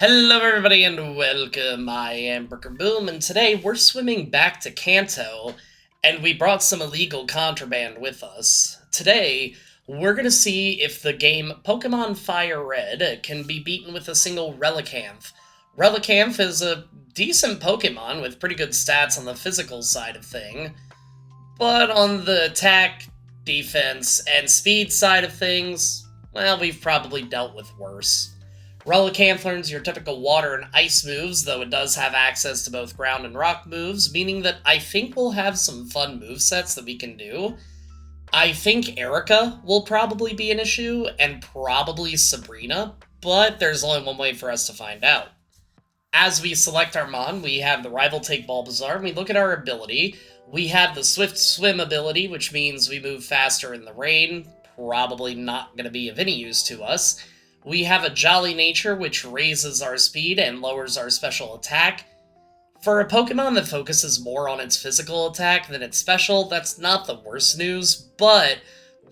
Hello everybody and welcome, I am Brooker Boom, and today we're swimming back to Kanto, and we brought some illegal contraband with us. Today, we're gonna see if the game Pokemon FireRed can be beaten with a single Relicanth. Relicanth is a decent Pokemon with pretty good stats on the physical side of thing, but on the attack, defense, and speed side of things, well, we've probably dealt with worse. Relicanth learns your typical water and ice moves, though it does have access to both ground and rock moves, meaning that I think we'll have some fun movesets that we can do. I think Erica will probably be an issue, and probably Sabrina, but there's only one way for us to find out. As we select our Mon, we have the Rival take Bulbasaur, and we look at our ability. We have the Swift Swim ability, which means we move faster in the rain, probably not going to be of any use to us. We have a Jolly Nature, which raises our speed and lowers our special attack. For a Pokemon that focuses more on its physical attack than its special, that's not the worst news, but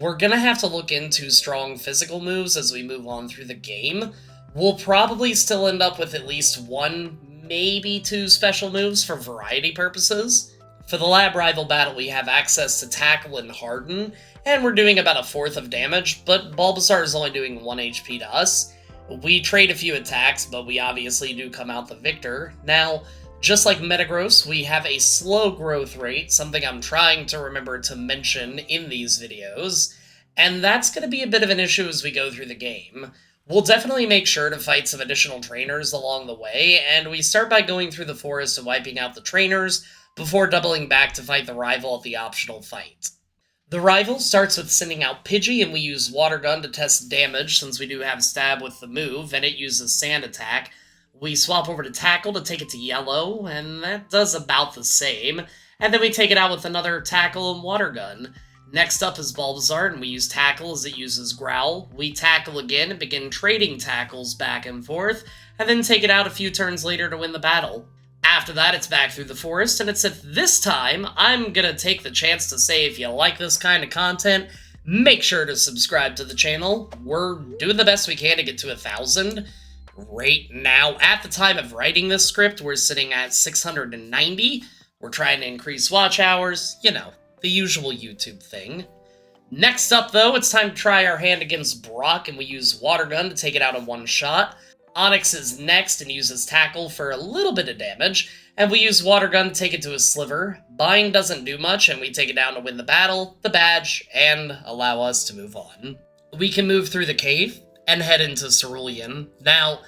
we're gonna have to look into strong physical moves as we move on through the game. We'll probably still end up with at least one, maybe two special moves for variety purposes. For the Lab Rival battle, we have access to Tackle and Harden, and we're doing about a fourth of damage, but Bulbasaur is only doing 1 HP to us. We trade a few attacks, but we obviously do come out the victor. Now, just like Metagross, we have a slow growth rate, something I'm trying to remember to mention in these videos, and that's going to be a bit of an issue as we go through the game. We'll definitely make sure to fight some additional trainers along the way, and we start by going through the forest and wiping out the trainers, before doubling back to fight the rival at the optional fight. The rival starts with sending out Pidgey, and we use Water Gun to test damage since we do have Stab with the move, and it uses Sand Attack. We swap over to Tackle to take it to Yellow, and that does about the same, and then we take it out with another Tackle and Water Gun. Next up is Bulbasaur, and we use Tackle as it uses Growl. We Tackle again and begin trading Tackles back and forth, and then take it out a few turns later to win the battle. After that, it's back through the forest, and it's at this time I'm gonna take the chance to say if you like this kind of content, make sure to subscribe to the channel. We're doing the best we can to get to 1,000. Right now, at the time of writing this script, we're sitting at 690. We're trying to increase watch hours, you know, the usual YouTube thing. Next up, though, it's time to try our hand against Brock, and we use Water Gun to take it out in one shot. Onyx is next and uses Tackle for a little bit of damage, and we use Water Gun to take it to a Sliver. Bind doesn't do much, and we take it down to win the battle, the badge, and allow us to move on. We can move through the cave and head into Cerulean. Now,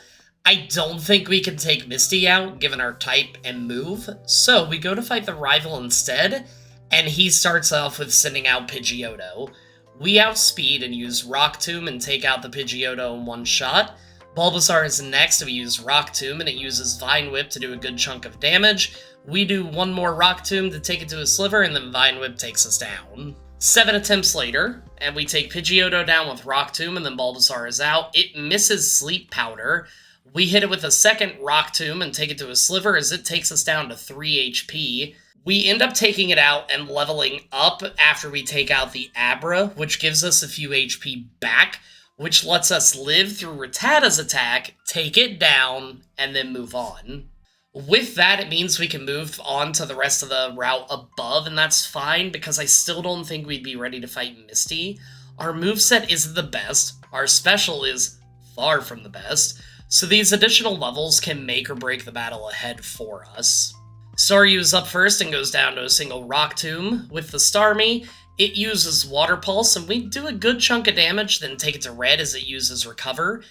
I don't think we can take Misty out, given our type and move, so we go to fight the rival instead, and he starts off with sending out Pidgeotto. We outspeed and use Rock Tomb and take out the Pidgeotto in one shot. Bulbasaur is next, we use Rock Tomb, and it uses Vine Whip to do a good chunk of damage. We do one more Rock Tomb to take it to a Sliver, and then Vine Whip takes us down. 7 attempts later, and we take Pidgeotto down with Rock Tomb, and then Bulbasaur is out. It misses Sleep Powder. We hit it with a second Rock Tomb and take it to a Sliver, as it takes us down to 3 HP. We end up taking it out and leveling up after we take out the Abra, which gives us a few HP back, which lets us live through Rattata's attack, take it down, and then move on. With that, it means we can move on to the rest of the route above, and that's fine, because I still don't think we'd be ready to fight Misty. Our moveset isn't the best, our special is far from the best, so these additional levels can make or break the battle ahead for us. Staryu is up first and goes down to a single Rock Tomb. With the Starmie, it uses Water Pulse, and we do a good chunk of damage, then take it to Red as it uses Recover.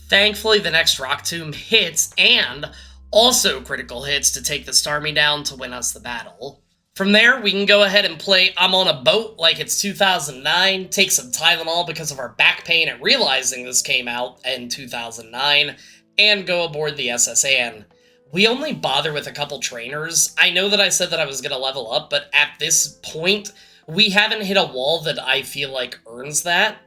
Thankfully, the next Rock Tomb hits, and also critical hits to take the Starmie down to win us the battle. From there, we can go ahead and play I'm on a Boat like it's 2009, take some Tylenol because of our back pain at realizing this came out in 2009, and go aboard the SSN. We only bother with a couple trainers. I know that I said that I was going to level up, but at this point, we haven't hit a wall that I feel like earns that.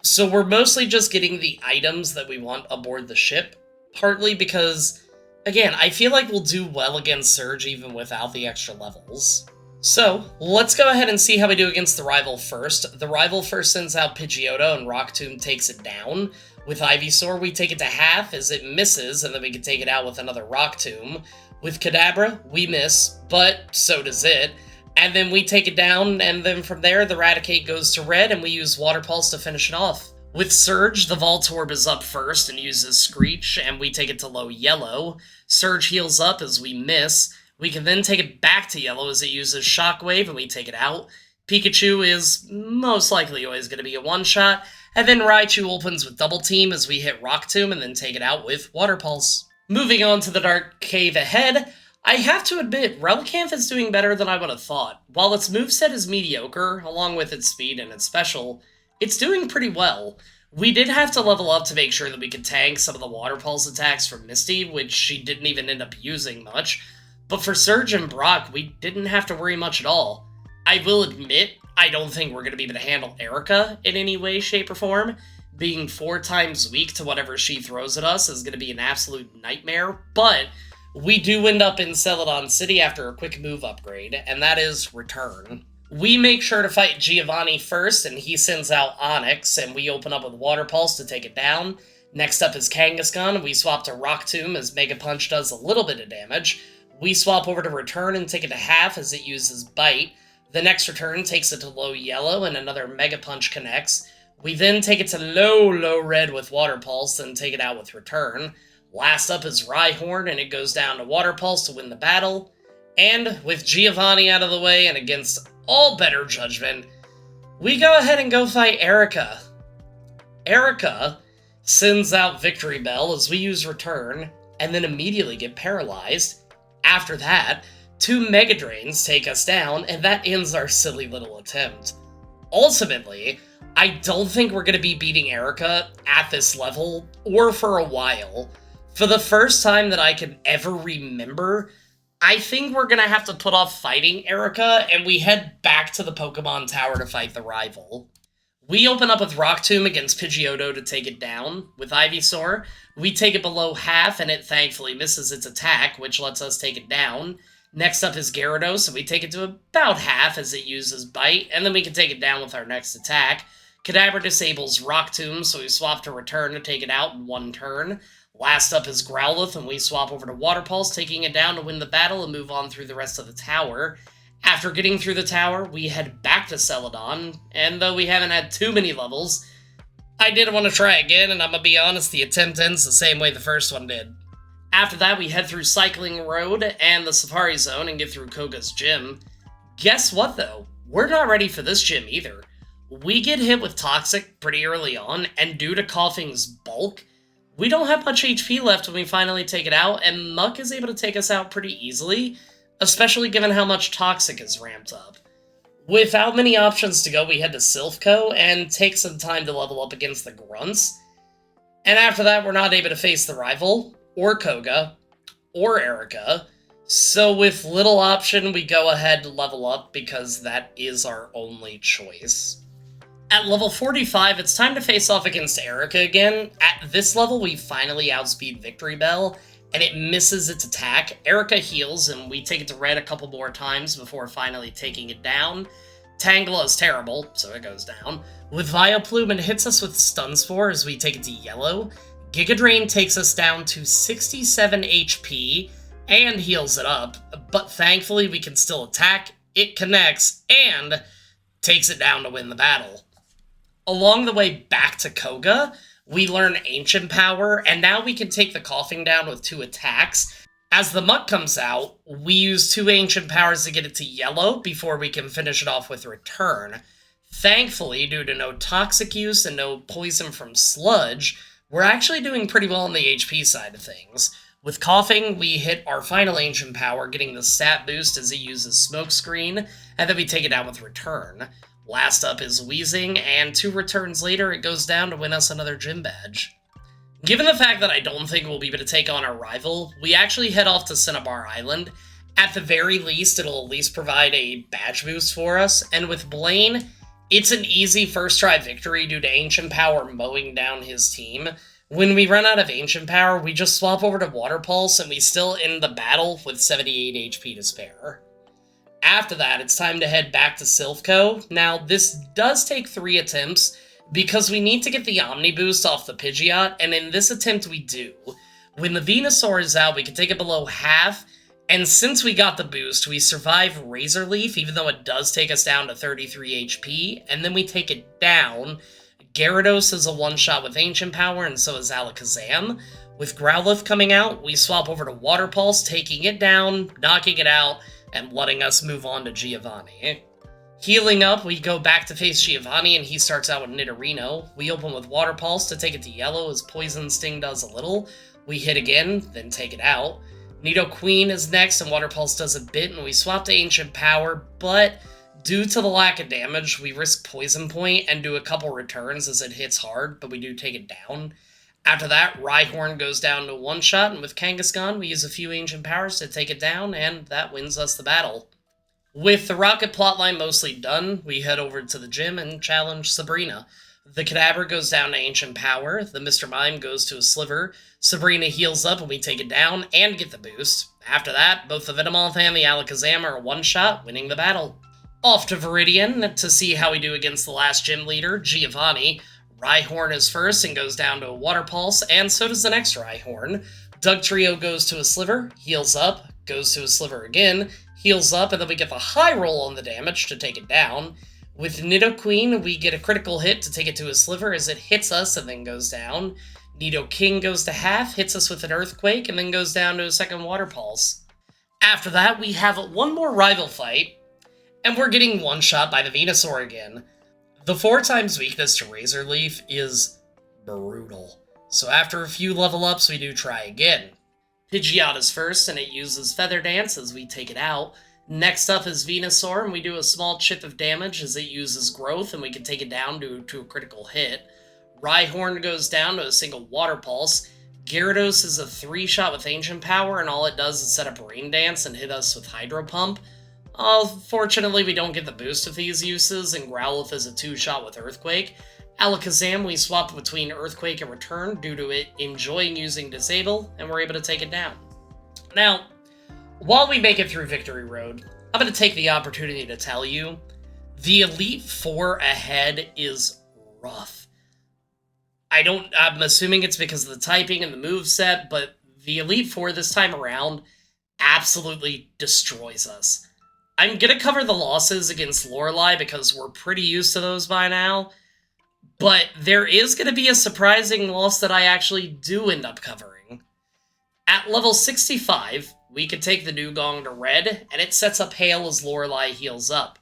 So we're mostly just getting the items that we want aboard the ship, partly because, again, I feel like we'll do well against Surge even without the extra levels. So, let's go ahead and see how we do against the rival first. The rival first sends out Pidgeotto and Rock Tomb takes it down. With Ivysaur, we take it to half as it misses, and then we can take it out with another Rock Tomb. With Kadabra, we miss, but so does it. And then we take it down, and then from there, the Raticate goes to red, and we use Water Pulse to finish it off. With Surge, the Voltorb is up first and uses Screech, and we take it to low yellow. Surge heals up as we miss. We can then take it back to yellow as it uses Shockwave, and we take it out. Pikachu is most likely always going to be a one-shot, and then Raichu opens with Double Team as we hit Rock Tomb and then take it out with Water Pulse. Moving on to the Dark Cave ahead, I have to admit, Relicanth is doing better than I would have thought. While its moveset is mediocre, along with its speed and its special, it's doing pretty well. We did have to level up to make sure that we could tank some of the Water Pulse attacks from Misty, which she didn't even end up using much, but for Surge and Brock, we didn't have to worry much at all. I will admit, I don't think we're going to be able to handle Erica in any way, shape, or form. Being 4 times weak to whatever she throws at us is going to be an absolute nightmare, but we do end up in Celadon City after a quick move upgrade, and that is Return. We make sure to fight Giovanni first, and he sends out Onyx, and we open up with Water Pulse to take it down. Next up is Kangaskhan, and we swap to Rock Tomb as Mega Punch does a little bit of damage. We swap over to Return and take it to half as it uses Bite. The next Return takes it to low yellow, and another Mega Punch connects. We then take it to low red with Water Pulse, and take it out with Return. Last up is Rhyhorn, and it goes down to Water Pulse to win the battle. And with Giovanni out of the way, and against all better judgment, we go ahead and go fight Erica. Erica sends out Victory Bell as we use Return, and then immediately get paralyzed. After that, 2 Mega Drains take us down, and that ends our silly little attempt. Ultimately, I don't think we're going to be beating Erica at this level, or for a while. For the first time that I can ever remember, I think we're going to have to put off fighting Erica, and we head back to the Pokemon Tower to fight the rival. We open up with Rock Tomb against Pidgeotto to take it down. With Ivysaur, we take it below half, and it thankfully misses its attack, which lets us take it down. Next up is Gyarados, and we take it to about half as it uses Bite, and then we can take it down with our next attack. Kadabra disables Rock Tomb, so we swap to Return to take it out in 1 turn. Last up is Growlithe, and we swap over to Water Pulse, taking it down to win the battle and move on through the rest of the tower. After getting through the tower, we head back to Celadon, and though we haven't had too many levels, I did want to try again, and I'm gonna be honest, the attempt ends the same way the first one did. After that, we head through Cycling Road and the Safari Zone and get through Koga's gym. Guess what, though? We're not ready for this gym either. We get hit with Toxic pretty early on, and due to Coughing's bulk, we don't have much HP left when we finally take it out, and Muck is able to take us out pretty easily, especially given how much Toxic is ramped up. Without many options to go, we head to Silphco and take some time to level up against the Grunts. And after that, we're not able to face the rival, or Koga, or Erica. So with little option, we go ahead and level up because that is our only choice. At level 45, it's time to face off against Erica again. At this level, we finally outspeed Victory Bell, and it misses its attack. Erica heals, and we take it to red a couple more times before finally taking it down. Tangela is terrible, so it goes down. With Vileplume, it hits us with Stun Spore as we take it to yellow. Giga Drain takes us down to 67 HP and heals it up, but thankfully we can still attack, it connects, and takes it down to win the battle. Along the way back to Koga, we learn Ancient Power, and now we can take the Coughing down with 2 attacks. As the Muck comes out, we use 2 Ancient Powers to get it to yellow before we can finish it off with Return. Thankfully, due to no Toxic use and no poison from Sludge, we're actually doing pretty well on the HP side of things. With Coughing, we hit our final Ancient Power, getting the stat boost as it uses Smokescreen, and then we take it down with Return. Last up is Wheezing, and 2 returns later, it goes down to win us another gym badge. Given the fact that I don't think we'll be able to take on our rival, we actually head off to Cinnabar Island. At the very least, it'll at least provide a badge boost for us, and with Blaine, it's an easy first try victory due to Ancient Power mowing down his team. When we run out of Ancient Power, we just swap over to Water Pulse, and we still end the battle with 78 HP to spare. After that, it's time to head back to Silphco. Now, this does take 3 attempts, because we need to get the Omni boost off the Pidgeot, and in this attempt we do. When the Venusaur is out, we can take it below half, and since we got the boost, we survive Razor Leaf, even though it does take us down to 33 HP, and then we take it down. Gyarados is a one-shot with Ancient Power, and so is Alakazam. With Growlithe coming out, we swap over to Water Pulse, taking it down, knocking it out, and letting us move on to Giovanni. Healing up, we go back to face Giovanni, and he starts out with Nidorino. We open with Water Pulse to take it to yellow, as Poison Sting does a little. We hit again, then take it out. Nidoqueen is next, and Water Pulse does a bit, and we swap to Ancient Power, but due to the lack of damage, we risk Poison Point and do a couple returns as it hits hard, but we do take it down. After that, Rhyhorn goes down to one-shot, and with Kangaskhan, we use a few Ancient Powers to take it down, and that wins us the battle. With the Rocket plotline mostly done, we head over to the gym and challenge Sabrina. The Kadabra goes down to Ancient Power, the Mr. Mime goes to a Sliver, Sabrina heals up and we take it down and get the boost. After that, both the Venomoth and the Alakazam are a one-shot, winning the battle. Off to Viridian to see how we do against the last gym leader, Giovanni. Rhyhorn is first and goes down to a Water Pulse, and so does the next Rhyhorn. Dugtrio goes to a Sliver, heals up, goes to a Sliver again, heals up, and then we get the high roll on the damage to take it down. With Nidoqueen, we get a critical hit to take it to a Sliver as it hits us and then goes down. Nidoking goes to half, hits us with an Earthquake, and then goes down to a second Water Pulse. After that, we have one more rival fight, and we're getting one-shot by the Venusaur again. The 4x weakness to Razor Leaf is brutal, so after a few level ups, we do try again. Pidgeot is first, and it uses Feather Dance as we take it out. Next up is Venusaur, and we do a small chip of damage as it uses Growth, and we can take it down to a critical hit. Rhyhorn goes down to a single Water Pulse. Gyarados is a 3-shot with Ancient Power, and all it does is set up Rain Dance and hit us with Hydro Pump. Fortunately, we don't get the boost of these uses, and Growlithe is a 2-shot with Earthquake. Alakazam, we swap between Earthquake and Return due to it enjoying using Disable, and we're able to take it down. Now, while we make it through Victory Road, I'm going to take the opportunity to tell you, the Elite Four ahead is rough. I'm assuming it's because of the typing and the moveset, but the Elite Four this time around absolutely destroys us. I'm going to cover the losses against Lorelei because we're pretty used to those by now, but there is going to be a surprising loss that I actually do end up covering. At level 65, we can take the Dugong to red, and it sets up Hail as Lorelei heals up.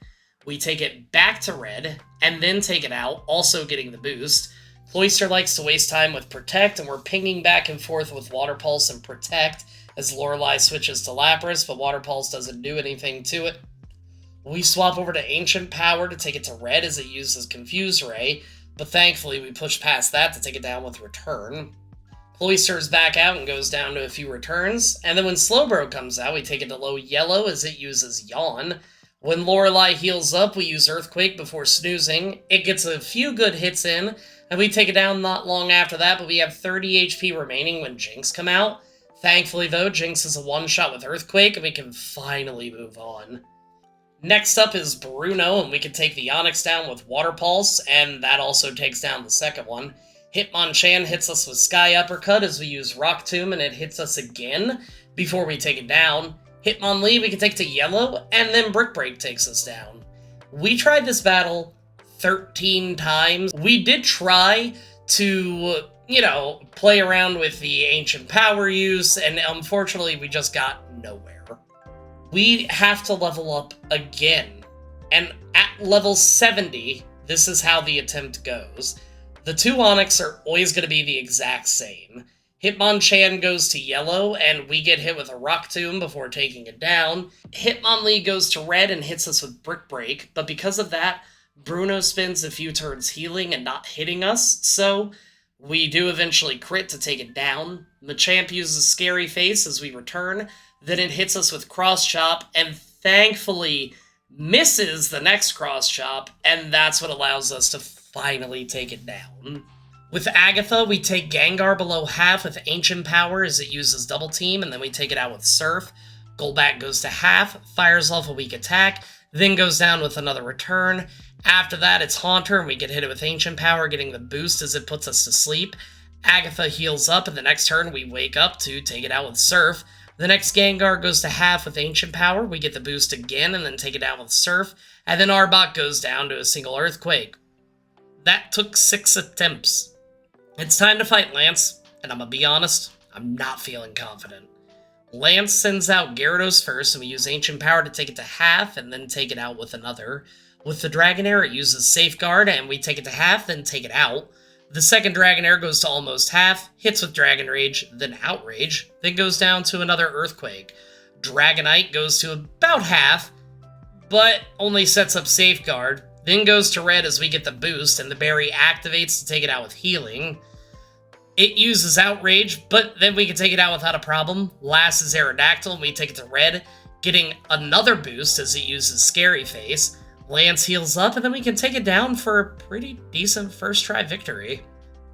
We take it back to red, and then take it out, also getting the boost. Cloyster likes to waste time with Protect, and we're pinging back and forth with Water Pulse and Protect as Lorelei switches to Lapras, but Water Pulse doesn't do anything to it. We swap over to Ancient Power to take it to red as it uses Confuse Ray, but thankfully we push past that to take it down with Return. Cloyster's back out and goes down to a few returns, and then when Slowbro comes out, we take it to low yellow as it uses Yawn. When Lorelei heals up, we use Earthquake before snoozing. It gets a few good hits in, and we take it down not long after that, but we have 30 HP remaining when Jinx come out. Thankfully, though, Jinx is a one-shot with Earthquake, and we can finally move on. Next up is Bruno, and we can take the Onix down with Water Pulse, and that also takes down the second one. Hitmonchan hits us with Sky Uppercut as we use Rock Tomb, and it hits us again before we take it down. Hitmonlee we can take to yellow, and then Brick Break takes us down. We tried this battle 13 times. We did try to, play around with the Ancient Power use, and unfortunately we just got nowhere. We have to level up again, and at level 70, this is how the attempt goes. The two Onix are always going to be the exact same. Hitmonchan goes to yellow, and we get hit with a Rock Tomb before taking it down. Hitmonlee goes to red and hits us with Brick Break, but because of that, Bruno spends a few turns healing and not hitting us, so we do eventually crit to take it down. Machamp uses Scary Face as we return, then it hits us with Cross Chop, and thankfully misses the next Cross Chop, and that's what allows us to finally take it down. With Agatha, we take Gengar below half with Ancient Power as it uses Double Team, and then we take it out with Surf. Golbat goes to half, fires off a weak attack, then goes down with another return. After that, it's Haunter, and we get hit it with Ancient Power, getting the boost as it puts us to sleep. Agatha heals up, and the next turn we wake up to take it out with Surf. The next Gengar goes to half with Ancient Power, we get the boost again, and then take it out with Surf. And then Arbok goes down to a single Earthquake. That took 6 attempts. It's time to fight Lance, and I'm gonna be honest, I'm not feeling confident. Lance sends out Gyarados first, and we use Ancient Power to take it to half, and then take it out with another. With the Dragonair, it uses Safeguard, and we take it to half, then take it out. The second Dragonair goes to almost half, hits with Dragon Rage, then Outrage, then goes down to another Earthquake. Dragonite goes to about half, but only sets up Safeguard, then goes to red as we get the boost, and the berry activates to take it out with Healing. It uses Outrage, but then we can take it out without a problem. Last is Aerodactyl, and we take it to red, getting another boost as it uses Scary Face. Lance heals up, and then we can take it down for a pretty decent first try victory.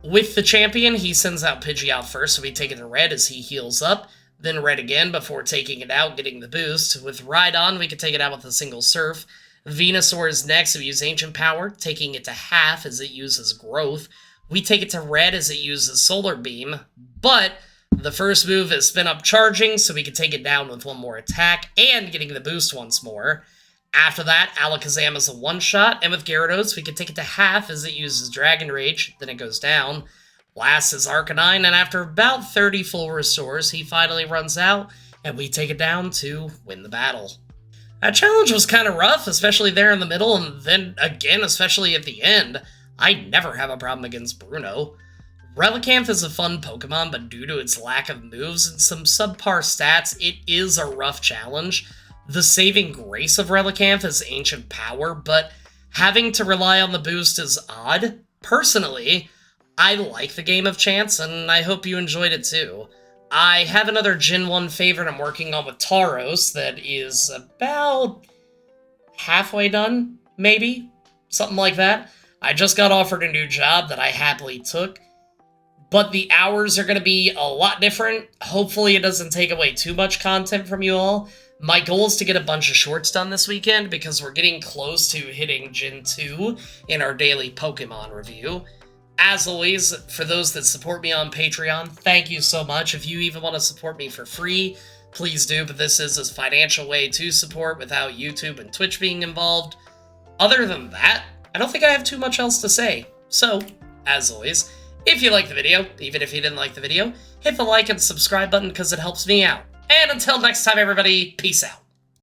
With the champion, he sends out Pidgeot first, so we take it to red as he heals up, then red again before taking it out, getting the boost. With Rhydon, we can take it out with a single Surf. Venusaur is next, so we use Ancient Power, taking it to half as it uses Growth. We take it to red as it uses Solar Beam, but the first move is Spin Up Charging, so we can take it down with one more attack, and getting the boost once more. After that, Alakazam is a one-shot, and with Gyarados, we can take it to half as it uses Dragon Rage, then it goes down. Last is Arcanine, and after about 30 full restores, he finally runs out, and we take it down to win the battle. That challenge was kind of rough, especially there in the middle, and then again, especially at the end. I never have a problem against Bruno. Relicanth is a fun Pokemon, but due to its lack of moves and some subpar stats, it is a rough challenge. The saving grace of Relicanth is Ancient Power, but having to rely on the boost is odd. Personally, I like the game of chance, and I hope you enjoyed it too. I have another Gen 1 favorite I'm working on with Tauros that is about halfway done, maybe? Something like that. I just got offered a new job that I happily took, but the hours are going to be a lot different. Hopefully it doesn't take away too much content from you all. My goal is to get a bunch of shorts done this weekend because we're getting close to hitting Gen 2 in our daily Pokemon review. As always, for those that support me on Patreon, thank you so much. If you even want to support me for free, please do, but this is a financial way to support without YouTube and Twitch being involved. Other than that, I don't think I have too much else to say. So, as always, if you liked the video, even if you didn't like the video, hit the like and subscribe button because it helps me out. And until next time, everybody, peace out.